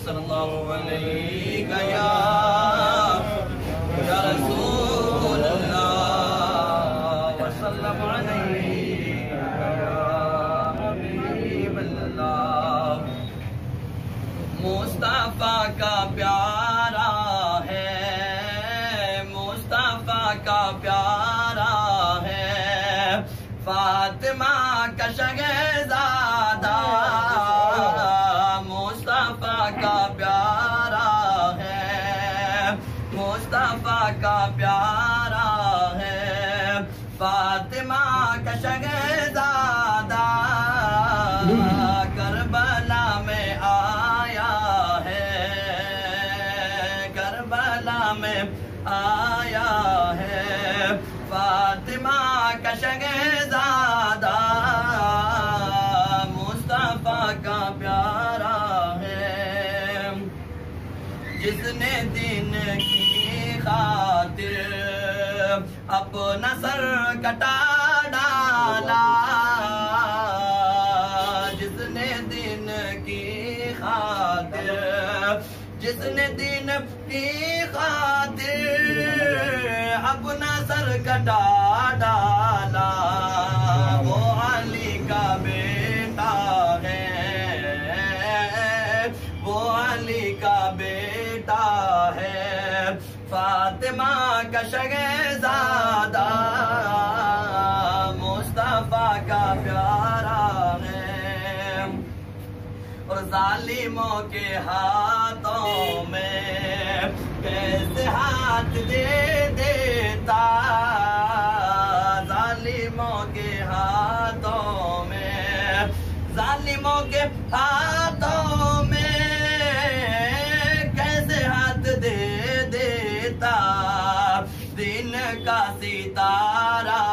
सल्लल्लाहु अलैहि या रसूलल्लाह वसल्लम अलैका या हबीबल्लाह। मुस्तफा का प्यारा है, मुस्तफा का प्यारा है, फातिमा का शहज़ादा मुस्तफा का प्यारा है, मुस्तफा का प्यारा है, फातिमा का शहज़ादा करबला में आया है, करबला में आया है, फातिमा का शहज़ादा मुस्तफा का प्यारा है। जिसने दिन की खातिर अपना सर कटा डाला, जिसने दिन की खातिर, जिसने दिन की खातिर अपना सर कटा डाला, वो अली का बेटा है, वो अली का बेटा है, फातिमा का शहज़ादा मुस्तफा का प्यारा है। और जालिमों के हाथों में कैसे हाथ दे देता, जालिमों के हाथों में, जालिमों के हाथों में कैसे हाथ दे देता, दिन का सितारा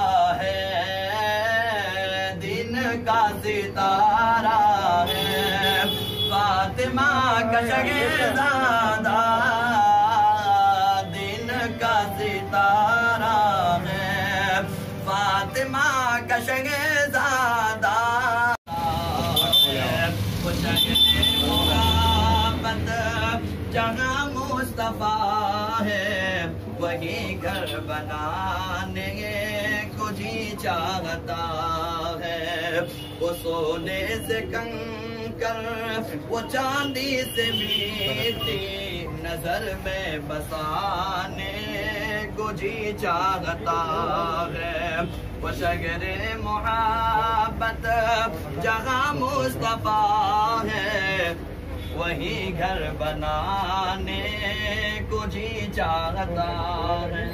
है, दिन का सितारा है, फातिमा का शहज़ादा दिन का सितारा है, फातिमा का शहज़ादा जहाँ मुस्तफा है वही घर बनाने को जी चाहता है। वो सोने से कंकर, वो चांदी से मीठी नजर में बसाने को जी चाहता है। वो शगरे मोहब्बत जहाँ मुस्तफा है वही घर बनाने को जी चाहता है।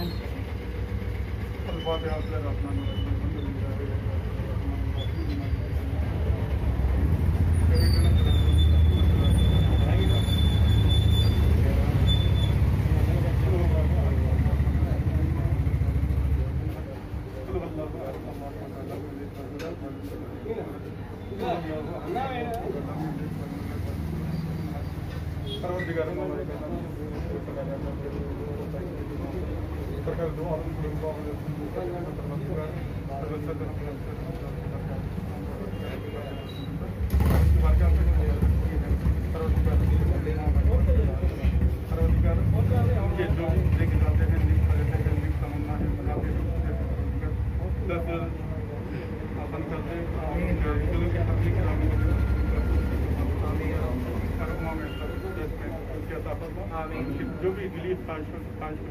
जो भी दिली पाँच को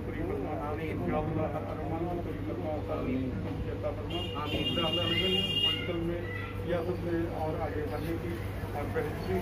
पूरी करना, हॉस्पिटल में या उसमें और आगे बढ़ने की और बेहतरीन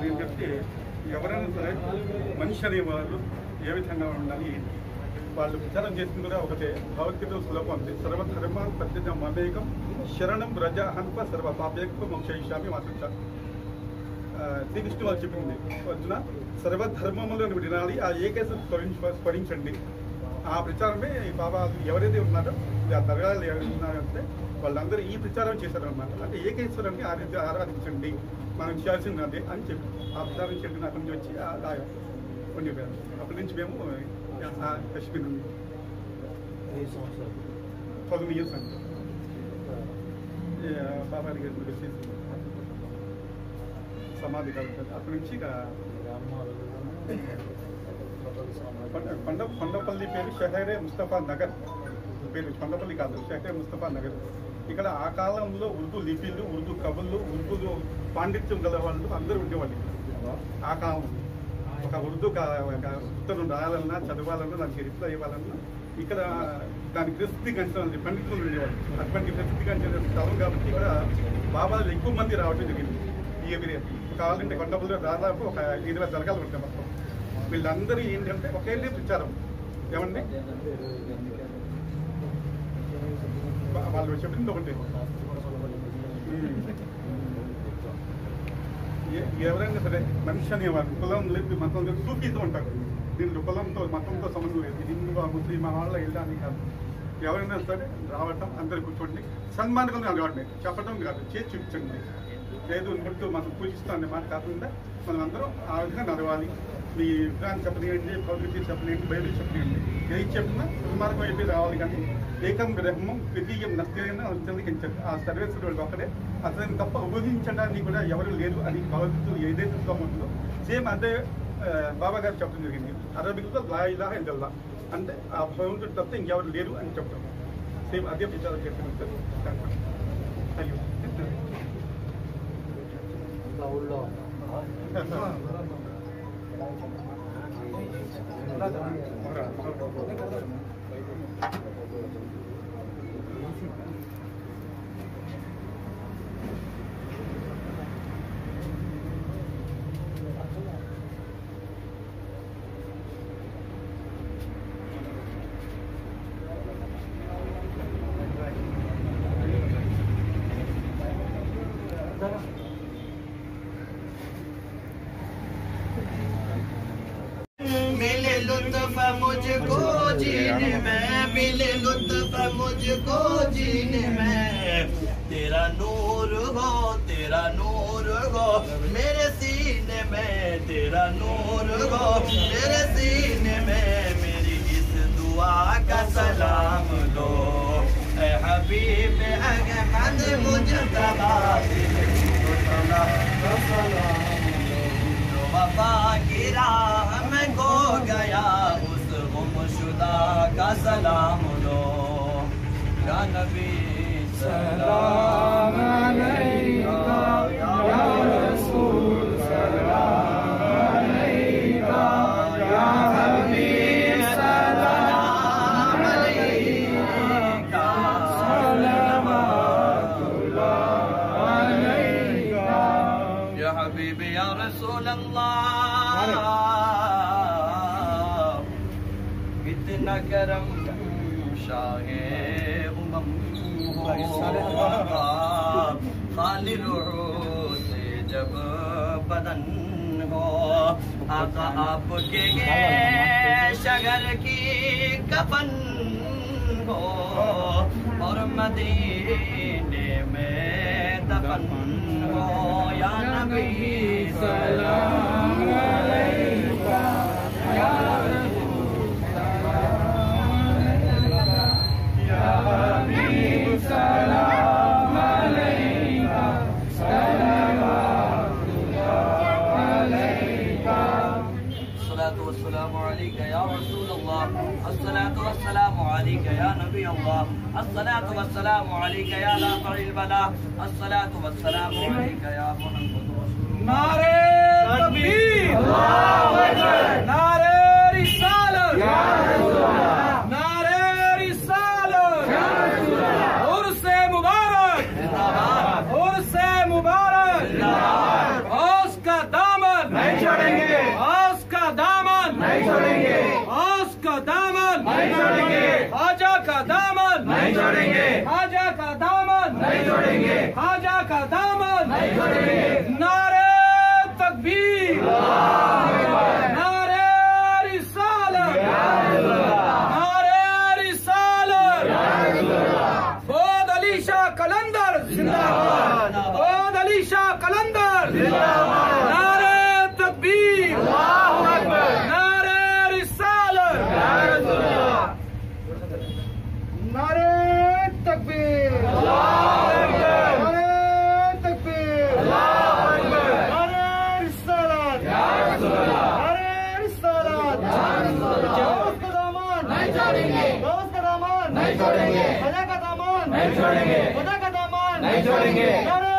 నేను చెప్తే ఎవరైనా సరే మనిషి అనేవాళ్ళు ఏ విధంగా ఉండాలి వాళ్ళు విచారం చేసింది కూడా ఒకటే భగవద్గీత సులభం అంతే సర్వధర్మ ప్రత్యేక మమేకం శరణం వ్రజ హన్ప సర్వ పాపేక మోక్షయిష్యామి మాత్రం శ్రీకృష్ణుడు వాళ్ళు చెప్పింది అర్జున సర్వధర్మములను వినాలి ఆ ఏకేశం స్మరించండి ఆ ప్రచారమే బాబా ఎవరైతే ఉన్నారో ఆ దర్గాలు ఎవరైతే ఉన్నారంటే వాళ్ళందరూ ఈ ప్రచారం చేశారనమాట అంటే ఏకేశ్వరాన్ని ఆరాధించండి మనం చేయాల్సింది అదే అని చెప్పి ఆ ప్రచారం చేయడం అక్కడి నుంచి వచ్చి అలా ఉండిపోయారు అప్పటి నుంచి మేము కశ్మీర్ 12 years అండి బాబా గారు వచ్చేసి సమాధి కలుగుతుంది అక్కడి నుంచి కొండపల్లి పేరు షహరే ముస్తఫా నగర్ పేరు కొండపల్లి కాదు షహరే ముస్తఫా నగర్ ఇక్కడ ఆ కాలంలో ఉర్దూ లిపిలు ఉర్దూ కవులు ఉర్దూ పాండిత్యం గల వాళ్ళు అందరూ ఉండేవాళ్ళు ఆ కాలం ఒక ఉర్దూ ఉత్తరం రాయాలన్నా చదవాలన్నా దానికి రిప్లై ఇవ్వాలన్నా ఇక్కడ దాని ప్రసిద్ధి గంటలు పండితులు ఉండేవాళ్ళు అటువంటి ప్రసిద్ధి గంటలు స్థలం కాబట్టి ఇక్కడ బాబాలు ఎక్కువ మంది రావడం జరిగింది ఈ ఏరియా కావాలంటే కొండపల్లిలో దాదాపు ఒక 20 దర్గాలు ఉంటాయి మొత్తం వీళ్ళందరూ ఏంటంటే ఒకేళ్ళే ప్రచారం ఏమండి వాళ్ళు చెప్పింది ఒకటి ఎవరైనా సరే మనిషి అనేవారు కులం లేదు మతం లేదు సూఫీతో ఉంటారు దీంట్లో కులంతో మతంతో సంబంధం లేదు హిందూ ముస్లిం వాళ్ళ వెళ్ళడానికి కాదు ఎవరైనా సరే రావటం అందరు కూర్చోండి సన్మానంగా అలవాటు చెప్పడం కాదు చేసి చూపించండి లేదు ఉన్నట్టు మనం పూజిస్తాం అనే మాట కాకుండా మనం అందరం ఆ విధంగా నడవాలి మీ విధానం చెప్పనియండి భగవద్గీత చెప్పనియండి బైబిల్ చెప్పనియండి ఏది చెప్పినా దుర్మార్గం అయిపోయి రావాలి కానీ ఏకం బ్రహ్మం ద్వితీయం నస్తేన అంతలికించండి ఆ సర్వేశ్వరుడు ఒక్కడే అతని తప్ప ఊహించడానికి కూడా ఎవరు లేరు అని భగవద్గీత ఏదైతే శ్లోకం ఉంటుందో సేమ్ అదే బాబా గారు చెప్పడం జరిగింది అరబిక్లో లా ఇలాహ ఇల్లల్లాహ్ అంటే ఆ భగవంతుడు తప్ప ఇంకెవరు లేరు అని చెప్తాం సేమ్ అదే ప్రచారం చేస్తున్నారు అయ్యో मिले लुत्फ मुझको जीने में मिले लुत्फ मुझको जीने में तेरा नूर हो मेरे सीने में तेरा नूर हो मेरे सीने में मेरी इस दुआ का सलाम लो ऐ हबीब अहमद मुजतबा वफा की राह में खो गया उस गुमशुदा का सलाम लो या नबी सलाम अलैका या रसूल सलाम अलैका या हबीब सलाम अलैका सलावतुल्लाह अलैका या हबीब या रसूल इतना करम शाहे उमम हो खाली रूह से जब बदन हो आका आपके शगर की कफन हो और मदीने में दफन हो या नबी सलाम अलैका या रसूल सलाम अलैका या हबीब सलाम अलैका अल्लाह, अस्सलातु वस्सलामु अलैका या नबी अल्लाह, अस्सलातु वस्सलामु अलैका या राफ़िअल बला, अस्सलातु वस्सलामु अलैका या मुहम्मद रसूलुल्लाह। नारे तकबीर, अल्लाहु अकबर, नारे रिसालत, या रसूलल्लाह, नारे रिसालत, या रसूलल्लाह, उर्से मुबारक जिंदाबाद, उर्से मुबारक जिंदाबाद, औस का दामन नहीं छोड़ेंगे, औस का दामन नहीं छोड़ेंगे, औस का दामन नहीं छोड़ेंगे, ख्वाजा का दामन नहीं छोड़ेंगे, ख्वाजा का दामन नहीं छोड़ेंगे, ख्वाजा का दामन नहीं छोड़ेंगे। नारे तकबीर, नारे रिसालत, नारे रिसालत, बोध अली शाह कलंदर जिंदाबाद, बोध अली शाह कलंदर जिंदाबाद, नारे तकबीर, अल्लाहु अकबर, नारे रिसालत, नारे तकबीर, अल्लाहु अकबर, नारे तकबीर, अल्लाहु अकबर, नारे रिसालत, या रसूलल्लाह, नारे रिसालत, या रसूलल्लाह, गौस का दामन नहीं छोड़ेंगे, गौस का दामन नहीं छोड़ेंगे, खुदा का दामन नहीं छोड़ेंगे, खुदा का दामन नहीं छोड़ेंगे। नारे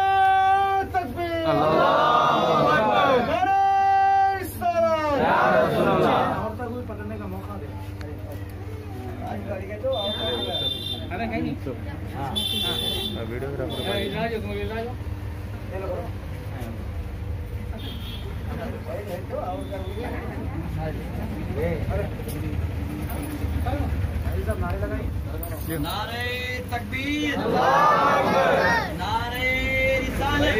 तकबीर, अल्लाहु अकबर, नारे रिसालत, या रसूलल्लाह। और तक कोई पकड़ने का मौका दे। अरे कहीं नहीं। हाँ वीडियोग्राफर इलाज तुम इलाज नारे तकबीर, नारे रिसालत,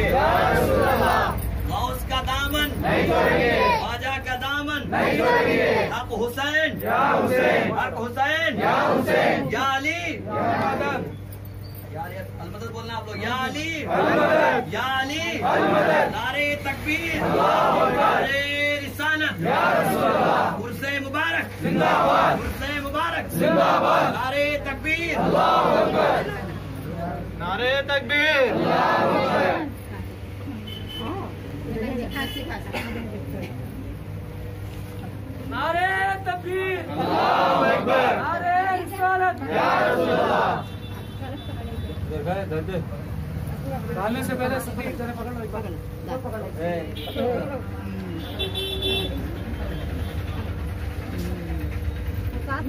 गौस का दामन नहीं छोड़ेंगे, ख्वाजा का दामन नहीं छोड़ेंगे, हक हुसैन या हुसैन, हक हुसैन या हुसैन, या अली अलमदद बोलना आप लोग, या अली अलमदद, या अली अलमदद, नारे तकबीर, नारे रिसालत, या रसूलल्लाह, उर्से मुबारक जिंदाबाद, उर्से मुबारक जिंदाबाद, नारे तकबीर, अल्लाहु अकबर, नारे तकबीर, अल्लाहु अकबर, नारे तकबीर, अल्लाहु अकबर, नारे रिसालत, या रसूलल्लाह। डालने से पहले सभी एक जने पकड़ लो, एक बार पकड़ लो।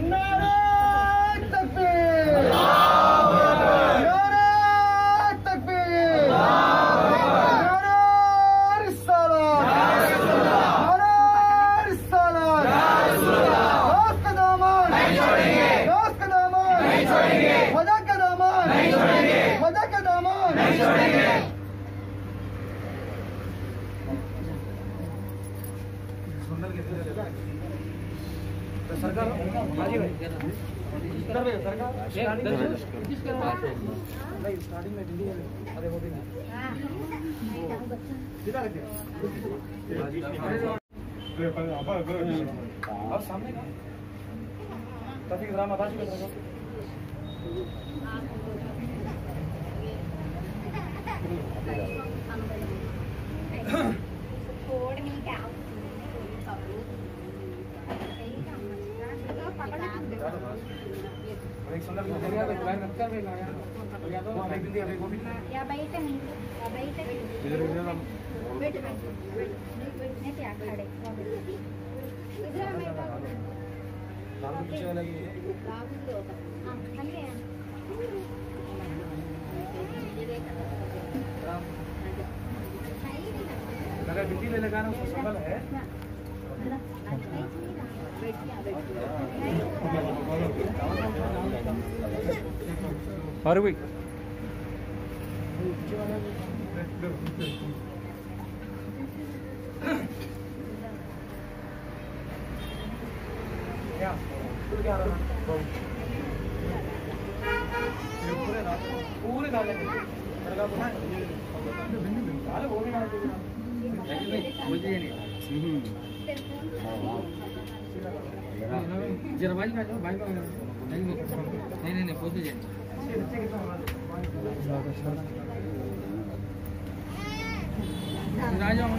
नारे तकबीर, नारे तकबीर, नारे रिसालत, नारे रिसालत, गौस का दामन नहीं छोड़ेंगे, गौस का दामन नहीं छोड़ेंगे, खुदा का दामन नहीं छोड़ेंगे, खुदा का दामन नहीं छोड़ेंगे। सरकार हाजी भाई इधर भाई सरकार नहीं स्टार्टिंग में दिल्ली अरे वो दिन सीधा रख दिया और सामने का ट्रैफिक ड्रामा बाजी कर रहा एक सुंदर या बैठे नहीं या बैठे इधर बैठ नहीं क्या खड़े इधर मैं बाबू पीछे वाला की बाबू तो हां हमें लगा बिल्ली ले लगाना उसको संभल है और भाई पूरे डाले वो भी मुझे नहीं जरा भाई भाई भाई नहीं पहुंच जाए आ जाओ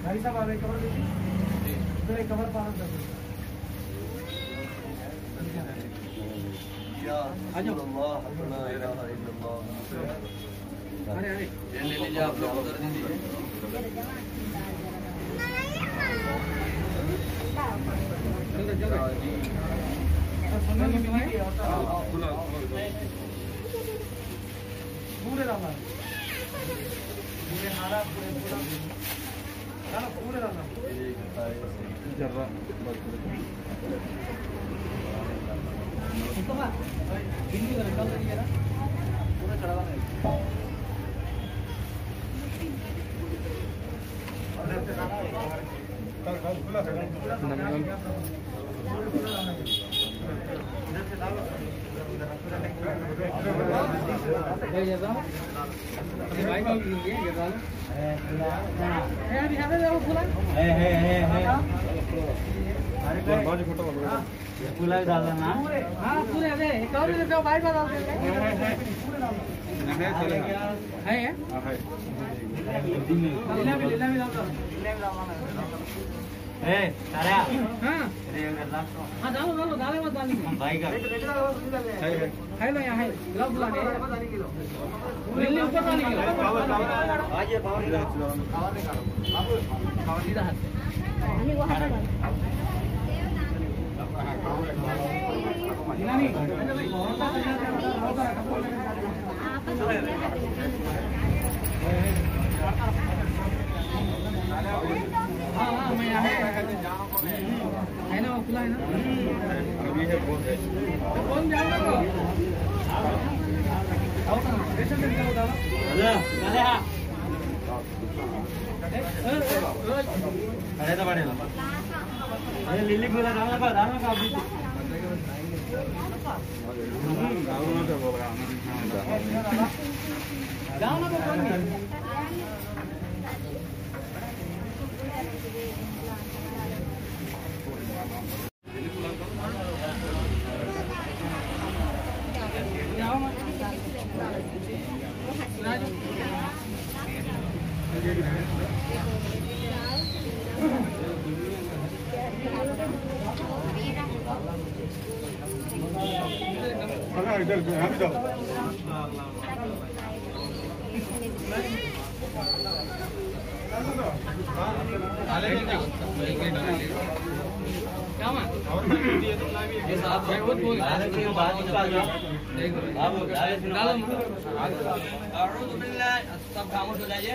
भाई साहब आ रहे कवर देखिए इधर एक कवर पार कर या अल्लाह ला इलाहा इल्लल्लाह। अरे ये ले लीजिए आप लोग उधर दीजिए। पूरे रामा पूरे हारा पूरे पूरे रामा जर्रा हिंदी का निकाल दीजिए ना पूरा चढ़ावा है। पूरा डालना ना। हाँ पूरे अरे कवर देखो भाई का डाल देंगे है लीला भी डाल दो ए तारा हाँ अरे करना हाँ डालो मत डालनी भाई का है लो यहाँ है ग्लव बुलाने नीले ऊपर डालने के आज ये पावर सीधा हाथ नहीं हाँ मैं यहाँ है ना खुला है ना अभी है बहुत है कौन जान रहा हो स्टेशन से निकलो दादा अरे तो बढ़ेगा अरे लिली पूरा डालना का अभी जाओ ना इधर यहाँ भी जाओ सब खामोश हो जाइए।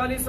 40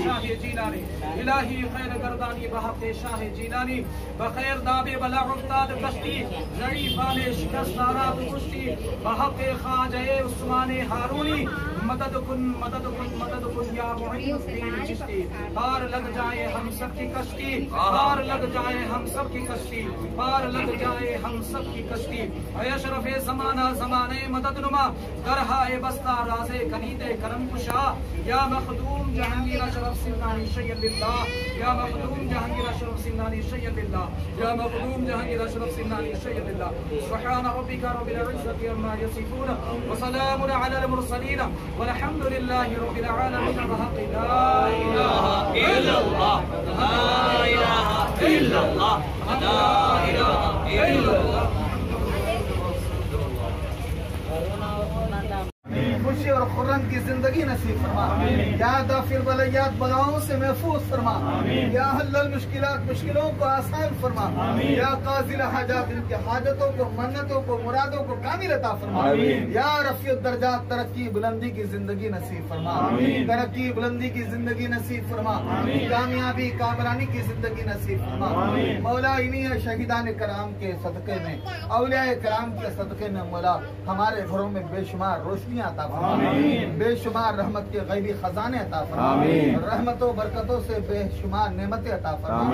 शाह जीलानी, इलाही खैर गर्दानी बहक़ शाह जीलानी, बखैर दाबे बला उस्ताद कश्ती, ज़ईफ़ाने शिकस्त आराब कुश्ती, बहक़ ख्वाजा उस्मान हारूनी, मदद कुन या मुईनुद्दीन चिश्ती। पार लग जाए हम सब की कश्ती, पार लग जाए हम सब की कश्ती, पार लग जाए हम सब की कश्ती। अशरफे ज़माना ज़माने मदद नुमा, करहाए बस्ता राज़े कनीते करम कुशा, या मखदूम जहांगीर अशरफ सिंधानी शय्यदिल्लाह, या मखदूम जहांगीर अशरफ सिंधानी शय्यदिल्लाह, या मखदूम जहांगीर अशरफ सिंधानी शय्यदिल्लाह। सुब्हान रब्बिका रब्बिल इज्जति अम्मा यसिफून व सलामुन अलल मुरसलीन वल्हम्दुलिल्लाहि रब्बिल आलमीन। ला इलाहा इल्लल्लाह, ला इलाहा इल्लल्लाह, ला इलाहा इल्लल्लाह। खुशी और खुर्रम की जिंदगी नसीब फरमा, या दाफिल बलैयात बलाओं से महफूज फरमा, या हल्लल मुश्किलात मुश्किलों को आसान फरमा, या काज़िल हाजात इनके हाजतों को मन्नतों को मुरादों को कामिल अता फरमा, या रफ़ीउद दर्जात तरक्की बुलंदी की जिंदगी नसीब फरमा, तरक्की बुलंदी की जिंदगी नसीब फरमा, कामयाबी कामरानी की जिंदगी नसीब फरमा। मौला इन्हीं शहीदान कराम के सदक़े में, औलिया कराम के सदक़े में मौला हमारे घरों में बेशुमार रोशनियां अता फरमा, बेशुमार रहमत के गैबी खजाने अता फरमा, रहमतों बरकतों से बेशुमार नेमतें अता फरमा।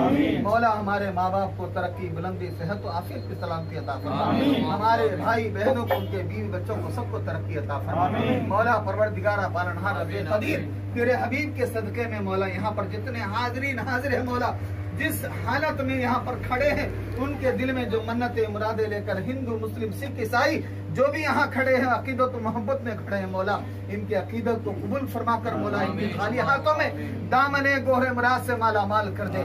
मौला हमारे माँ बाप को तरक्की बुलंदी सेहत और आफियत की सलामती अता फरमा, हमारे भाई बहनों को उनके बीवी बच्चों को सबको तरक्की अता फरमा। मौला परवरदिगारा पालनहार रब्बे कदीर तेरे हबीब के सदके में मौला यहाँ पर जितने हाजिरीन हाजिर है मौला, जिस हालत में यहाँ पर खड़े हैं उनके दिल में जो मन्नतें मुरादे लेकर हिंदू मुस्लिम सिख ईसाई जो भी यहाँ खड़े हैं अकीदत और मोहब्बत में खड़े हैं मौला, इनके अकीदत को कबूल फरमा कर मौला इनकी खाली हाथों में दामने गोहरे मुराद से माला माल कर दे।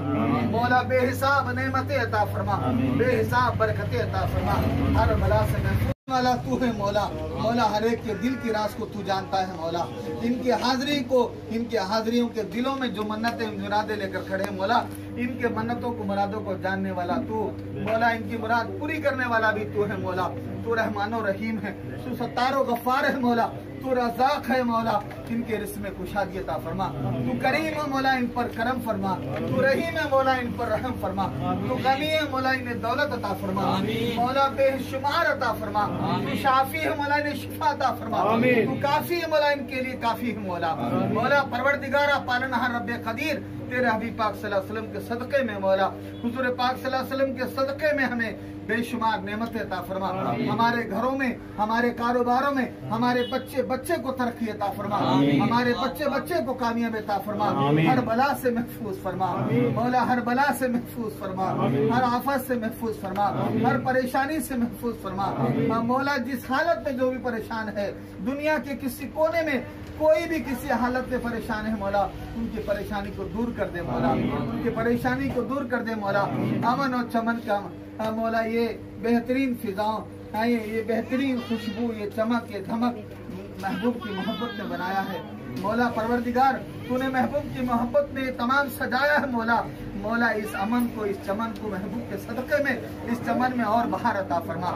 मौला बेहिसाब नेमतें अता फरमा, बेहिसाब बरकतें अता फरमा, हर बला से महफूज वाला तू है मौला। मौला हर एक के दिल की राज को तू जानता है मौला, इनकी हाजिरी को, इनके हाजिरियों के दिलों में जो मन्नतें मुरादे लेकर खड़े हैं मौला, इनके मन्नतों को मुरादों को जानने वाला तू मौला, इनकी मुराद पूरी करने वाला भी तू है मौला। तू रहमानो रहीम है, तू सत्तारो गफ्फार है मौला, तू रज़ाक है मौला, इनके रिज़्क़ में कुशादगी अता फरमा। तू करीम है मौला, इन पर करम फरमा। तू रहीम है मौला, इन पर रहम फरमा। तू गनी है मौला, इन्हें दौलत अता फरमा। मौला बेशुमार अता फरमा। तू शाफी है मौला, इन्हें शिफा अता फरमा। तू काफी है मौला, इनके लिए काफी है मौला। मौला परवरदिगारा पालनहार रब्बे कदीर तेरे हबीब पाक सल्लल्लाहु अलैहि वसल्लम के सदक़े में मौला, हुज़ूर पाक सल्लल्लाहु अलैहि वसल्लम के सदक़े में हमें बेशुमार नेमतें अता फरमा। हमारे घरों में, हमारे कारोबारों में, हमारे बच्चे बच्चे को तरक्की अता फरमा, हमारे बच्चे बच्चे को कामयाबी अता फरमा, हर बला से महफूज फरमा मौला, हर बला से महफूज फरमा, हर आफत से महफूज फरमा, हर परेशानी से महफूज फरमा। मौला जिस हालत में जो भी परेशान है, दुनिया के किसी कोने में कोई भी किसी हालत में परेशान है मौला, उनकी परेशानी को दूर कर दे मौला, उनकी परेशानी को दूर कर दे मौला। अमन और चमन का मौला ये बेहतरीन फिजाओं, ये बेहतरीन खुशबू, ये चमक, ये धमक महबूब की मोहब्बत में बनाया है मौला। परवरदिगार तूने महबूब की मोहब्बत में तमाम सजाया है मौला। मौला इस अमन को, इस चमन को महबूब के सदक़े में, इस चमन में और बहार अता फरमा,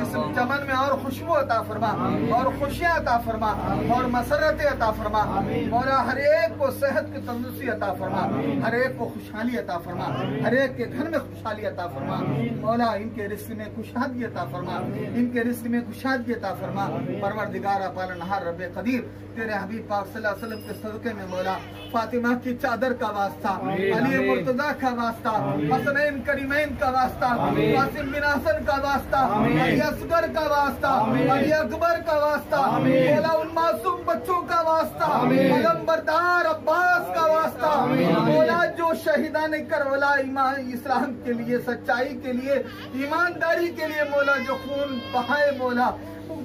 इस चमन में और खुशबू अता फरमा, और खुशियाँ अता फरमा, और मसरतें अता फरमा मौला। हर एक को सेहत की तंदुरुस्ती अता फरमा, हर एक को खुशहाली अता फरमा, हर एक के घर में खुशहाली अता फरमा मौला। इनके रिज़्क़ में खुशहाली अता फरमा, इनके रिज़्क़ में खुशहाली अता फरमा। परवरदिगार पालनहार रब्बे कदीर तेरे हबीब पाक सल्लल्लाहु अलैहि वसल्लम के सदक़े में मौला, फातिमा की चादर का वास्ता, अली मुर्तज़ा का वास्ता, हसनैन करीमैन का वास्ता, कासिम बिन हसन का वास्ता, अली असगर का वास्ता, अली अकबर का वास्ता, मौला उन मासूम बच्चों का वास्ता, अलमबरदार अब्बास का वास्ता मौला, जो शहीदान करबला ईमान इस्लाम के लिए, सच्चाई के लिए, ईमानदारी के लिए मौला जो खून बहाए मौला,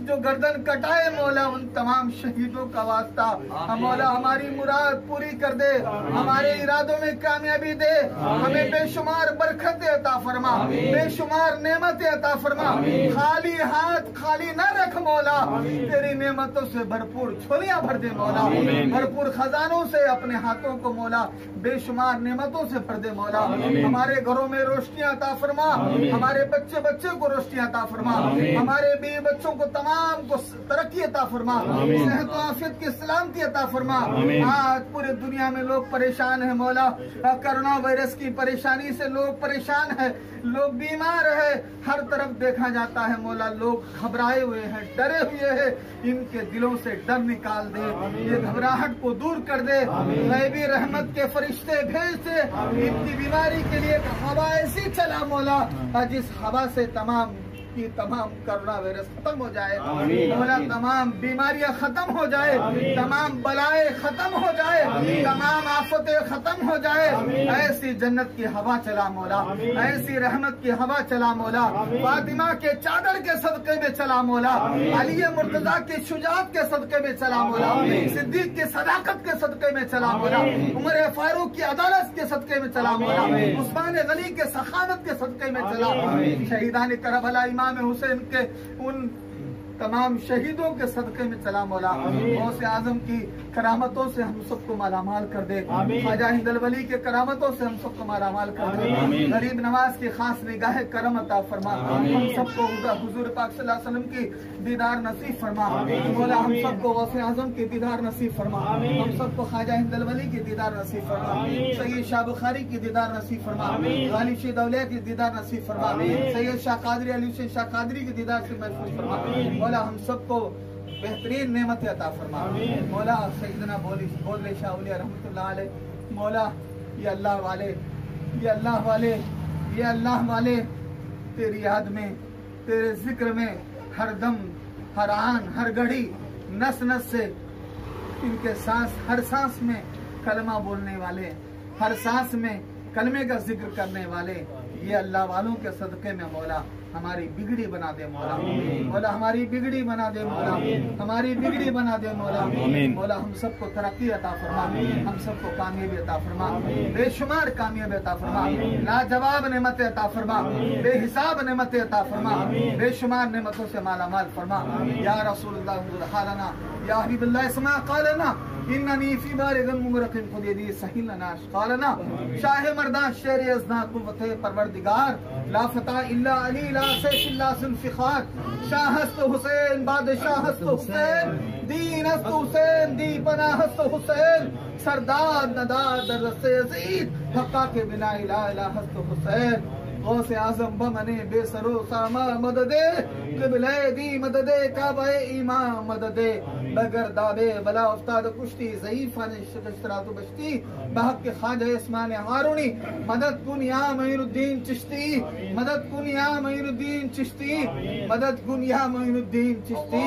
जो गर्दन कटाए मौला, उन तमाम शहीदों का वास्ता मौला हमारी मुराद पूरी कर दे, हमारे इरादों में कामयाबी दे, हमें बेशुमार बरकतें अता फरमा, बेशुमार नेमतें अता फरमा। खाली हाथ खाली न रख मौला, तेरी नेमतों से भरपूर झोलियां भर दे मौला, भरपूर खजानों से अपने हाथों को मौला बेशुमार नेमतों से भर दे मौला। हमारे घरों में रोशनियां अता फरमा, हमारे बच्चे बच्चे को रोशनियां अता फरमा, हमारे बीवी बच्चों को तमाम तमाम को तरक्की अता फरमा, सेहत व आफियत की सलामती अता फरमा। आज पूरे दुनिया में लोग परेशान हैं मौला, कोरोना वायरस की परेशानी से लोग परेशान है, लोग बीमार है, हर तरफ देखा जाता है मौला, लोग घबराए हुए हैं, डरे हुए हैं। इनके दिलों से डर निकाल दे, ये घबराहट को दूर कर दे, गैबी रहमत के फरिश्ते भेज दे, इनकी बीमारी के लिए हवा ऐसी चला मौला जिस हवा से तमाम कोरोना वायरस खत्म हो जाए मौला, तमाम बीमारियां खत्म हो जाए, तमाम बलाएं खत्म हो जाए, तमाम आफतें खत्म हो जाए। ऐसी जन्नत की हवा चला मौला, ऐसी रहमत की हवा चला मौला, फातिमा के चादर के सदके में चला मौला, अली मुर्तजा के शुजात के सदके में चला मौला, सिद्दीक की सदाकत के सदके में चला मौला, उमर फारूक की अदालत के सदके में चला मौला, उस्मान गनी के सखावत के सदके में चला, शहीदान करबला इमाम हुसैन के उन तमाम शहीदों के सदके में चला मौला। गौसे आजम की करामतों से हम सबको मालामाल कर दे, ख्वाजा हिंदल वली के करामतों से हम सबको मालामाल कर दे, गरीब नवाज की खास निगाह करम अता फरमा, हम सबको हुजूर पाक सल्लल्लाहु अलैहि वसल्लम की दीदार नसीब फरमा मौला, हम सबको गौसे आजम की दीदार नसीब फरमा, हम सबको ख्वाजा हिंदल वली की दीदार नसीब फरमा, सैयद शाह बुखारी की दीदार नसीब फरमा, गालिब शीद औलिया की दीदार नसीब फरमा, सैयद शाह कादरी अली हुसैन शाह कादरी की दीदार से महफूज फरमा मौला, हम सबको बेहतरीन नेमतें अता फरमा मौला। सैयदना बोले शाह औलिया रहमतुल्लाह अलैह मौला, ये अल्लाह वाले, ये अल्लाह वाले, ये अल्लाह वाले तेरी याद में, तेरे जिक्र में हर दम, हर आन, हर घड़ी, नस नस से इनके सांस, हर सांस में कलमा बोलने वाले, हर सांस में कलमे का जिक्र करने वाले, ये अल्लाह वालों के सदके में मौला हमारी बिगड़ी बना दे मौला, मौला हमारी बिगड़ी बना दे मौला, हमारी बिगड़ी बना दे मौला, मौला हम सबको तरक्की अता फरमा, हम सबको कामयाबी अता फरमा, बेशुमार कामयाबी अता फरमा, लाजवाब नेमतें अता फरमा, बेहिसाब नेमतें अता फरमा, बेशुमार नेमतों से माला माल फरमा। या रसूलुल्लाह हालना, या हबीबुल्लाह इस्मा क़ालना, इन्ननी फी बारिगन मुमरकिन खुदीदी सहीलना क़ालना, शाह मर्दान शेर अज़ना कुव्वते परवरदिगार, ला फता इल्ला अली, ला सैफ इल्ला जुल्फ़िकार, शाहस्त हुसैन बादशाहस्त हुसैन, दीन हस्त हुसैन, दी पनाहस्त हुसैन, सरदार नदार दरसे यज़ीद, हक़्क़ा के बिना इला इला हस्त हुसैन, गौसे आज़म बमने बेसरो सामा मददे, क़िबले दी मददे, काबे इमाम मददे, बगर दाबे बला उस्ताद कुश्ती, ज़ईफ़ा ने शिकस्तरातु बश्ती, बहक के ख्वाजा इस्मान हारूनी, मदद कुन या मोइनुद्दीन चिश्ती, मदद कुन या मोइनुद्दीन चिश्ती, मदद कुन या मोइनुद्दीन चिश्ती।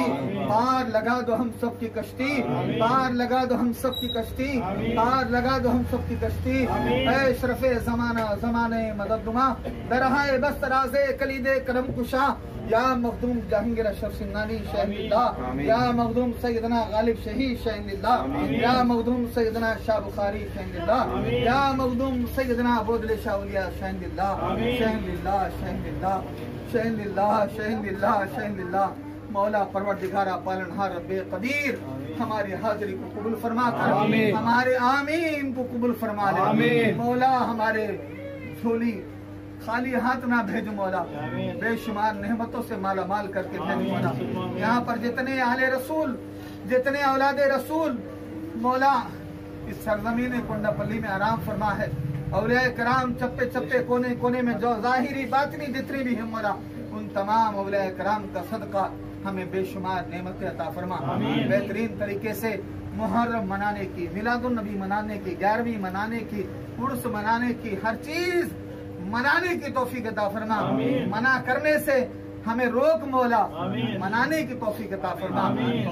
पार लगा दो हम सब की कश्ती, पार लगा दो हम सब की कश्ती, पार लगा दो हम सब की कश्ती। ऐ शरफ़े ज़माना ज़माने मदद नुमा, दरहाए बस राज़े कलीदे करम कुशा, या मखदूम जहांगीर अशरफ सिंगानी शहनिल्लाह, या मखदूम सैयदना गालिब शहीद शहनिल्लाह, या मखदूम सैयदना शाह बुखारी शहनिल्लाह, या मखदूम सैयदना बोदले शाह औलिया शहनिल्लाह, शहनिल्लाह शहनिल्लाह शहनिल्लाह शहनिल्लाह शहनिल्लाह। मौला परवरदिगारा पालनहार रब्बे कदीर, हमारी हाजिरी को कबूल फरमा कर, हमारे आमीन को कबूल फरमा ले मौला, हमारे झोली खाली हाथ ना भेज मौला, बेशुमार नेमतों से माला माल करके भेज मौला। यहाँ पर जितने आले रसूल, जितने औलादे रसूल मौला इस सरजमीन कोंडापल्ली में आराम फरमा है, औलिया कराम चप्पे चप्पे कोने कोने में जो जाहिरी बातनी जितनी भी है मौला, उन तमाम औलिया कराम का सदका हमें बेशुमार नेमतें अता फरमा। बेहतरीन तरीके से मुहर्रम मनाने की, मिलादुन नबी मनाने की, 11वीं मनाने की, उर्स मनाने की, हर चीज मनाने की तौफीक अता फरमा। मना करने से हमें रोक मौला, मनाने की तौफीक अता फरमा।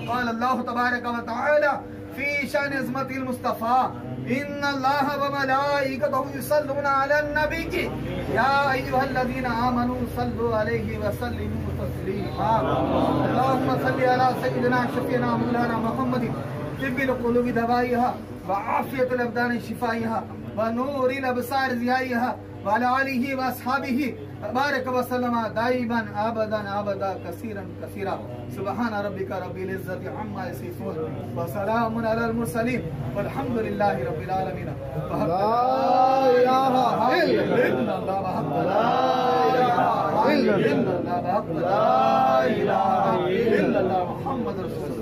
क़ाल अल्लाह तबारक व तआला फी शान इज़्मतिल मुस्तफ़ा, इन्नल्लाह व मलाइकतहु युसल्लूना अलन नबी की, या अय्युहल्लज़ीना आमनू सल्लु अलैहि व सल्लिमू तस्लीमा। अल्लाहुम्मा सल्लि अला सय्यिदिना शफ़ीना मौलाना मुहम्मदिन तिब्बिल क़ुलूबि दवाइहा व आफ़ियतुल अब्दानि शिफ़ाइहा व नूरिल अबसार ज़ियाइहा व अला आलिहि व अस्हाबिहि बारक व सल्लम दाइमन अबदन अबदा कसीरन कसीरा। सुब्हान रब्बिका रब्बिल इज्जति अम्मा यसिफून व सलामुन अलल मुरसलीन वल्हम्दुलिल्लाहि रब्बिल आलमीन। ला इलाहा इल्लल्लाह। इल्लल्लाह, ला इलाहा इल्लल्लाह, मुहम्मद रसूलुल्लाह।